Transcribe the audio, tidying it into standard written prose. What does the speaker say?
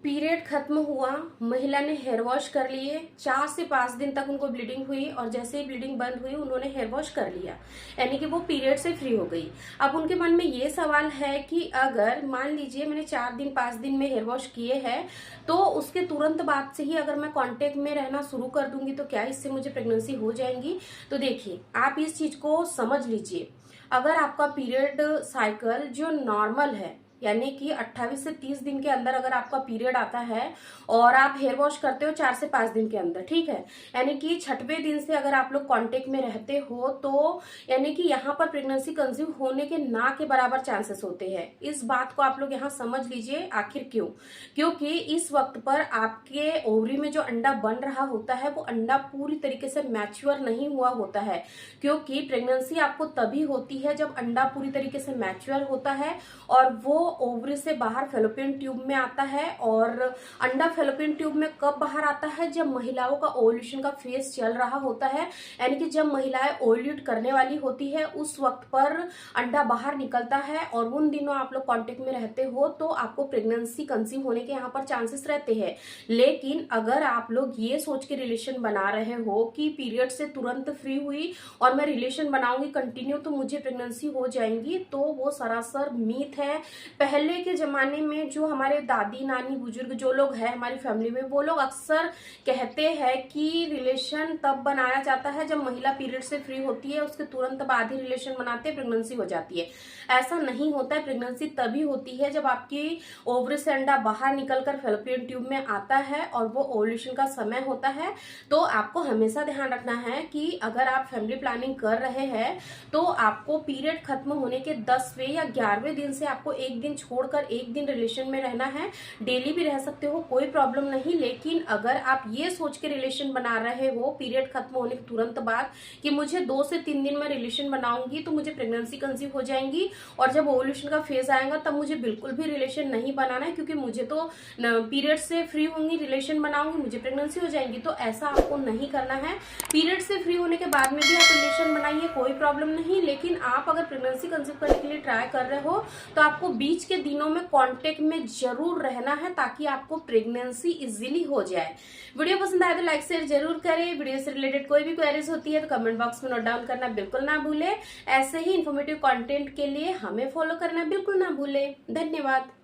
Period खत्म हुआ, महिला ने हेयर वॉश कर लिए, 4 से 5 दिन तक उनको ब्लीडिंग हुई और जैसे ही ब्लीडिंग बंद हुई उन्होंने हेयर वॉश कर लिया, यानी कि वो पीरियड से फ्री हो गई। अब उनके मन में ये सवाल है कि अगर मान लीजिए मैंने 4 दिन 5 दिन में हेयर वॉश किए हैं तो उसके तुरंत बाद से ही अगर मैं कांटेक्ट में रहना शुरू कर दूंगी तो क्या इससे मुझे प्रेगनेंसी हो जाएंगी। तो देखिए, आप इस चीज को समझ लीजिए। अगर आपका पीरियड साइकिल जो नॉर्मल है, यानी कि 28 से 30 दिन के अंदर अगर आपका पीरियड आता है और आप हेयर वॉश करते हो 4 से 5 दिन के अंदर, ठीक है, यानी कि छठवें दिन से अगर आप लोग कांटेक्ट में रहते हो तो यानी कि यहाँ पर प्रेगनेंसी कंसीव होने के ना के बराबर चांसेस होते हैं। इस बात को आप लोग यहाँ समझ लीजिए। आखिर क्यों? क्योंकि इस वक्त पर आपके ओवरी में जो अंडा बन रहा होता है वो अंडा पूरी तरीके से मैच्योर नहीं हुआ होता है, क्योंकि प्रेगनेंसी आपको तभी होती है जब अंडा पूरी तरीके से मैच्योर होता है और वो ओवरी से बाहर फेलोपियन ट्यूब में आता है। और अंडा फेलोपियन ट्यूब में कब बाहर आता है? जब महिलाओं का ओव्यूलेशन का फेज चल रहा होता है, यानी कि जब महिलाएं ओव्यूलेट करने वाली होती है उस वक्त पर अंडा बाहर निकलता है और उन दिनों आप लोग कांटेक्ट में रहते हो तो आपको प्रेगनेंसी कंसीव होने के यहाँ पर चांसेस रहते हैं। लेकिन अगर आप लोग ये सोच के रिलेशन बना रहे हो कि पीरियड से तुरंत फ्री हुई और मैं रिलेशन बनाऊंगी कंटिन्यू तो मुझे प्रेगनेंसी हो जाएंगी, तो वो सरासर मीथ है। पहले के जमाने में जो हमारे दादी नानी बुजुर्ग जो लोग हैं हमारी फैमिली में, वो लोग अक्सर कहते हैं कि रिलेशन तब बनाया जाता है जब महिला पीरियड से फ्री होती है, उसके तुरंत बाद ही रिलेशन बनाते हैं, प्रेगनेंसी हो जाती है। ऐसा नहीं होता है। प्रेगनेंसी तभी होती है जब आपकी ओवरी से अंडा बाहर निकलकर फेलोपियन ट्यूब में आता है और वो ओव्यूलेशन का समय होता है। तो आपको हमेशा ध्यान रखना है कि अगर आप फैमिली प्लानिंग कर रहे हैं तो आपको पीरियड खत्म होने के 10वें या 11वें दिन से आपको एक दिन छोड़कर एक दिन रिलेशन में रहना है। डेली भी रह सकते हो, कोई प्रॉब्लम नहीं। लेकिन अगर आप ये सोच के रिलेशन बना रहे हो पीरियड खत्म होने के तुरंत बाद कि मुझे 2 से 3 दिन में रिलेशन बनाऊंगी तो मुझे प्रेगनेंसी कंसीव हो जाएंगी और जब ओव्यूलेशन का फेज आएगा तब मुझे बिल्कुल भी रिलेशन नहीं बनाना है क्योंकि मुझे तो पीरियड से फ्री होंगी, रिलेशन बनाऊंगी, मुझे प्रेगनेंसी हो जाएंगी, तो ऐसा आपको नहीं करना है। पीरियड से फ्री होने के बाद में भी आप रिलेशन बनाइए, कोई प्रॉब्लम नहीं। लेकिन आप अगर प्रेगनेंसी कंसीव करने के लिए ट्राई कर रहे हो तो आपको बीच के दिनों में कांटेक्ट में जरूर रहना है ताकि आपको प्रेगनेंसी इजीली हो जाए। वीडियो पसंद आए तो लाइक शेयर जरूर करें। वीडियो से रिलेटेड कोई भी क्वेरीज होती है तो कमेंट बॉक्स में नोट डाउन करना बिल्कुल ना भूले। ऐसे ही इन्फॉर्मेटिव कंटेंट के लिए हमें फॉलो करना बिल्कुल ना भूले। धन्यवाद।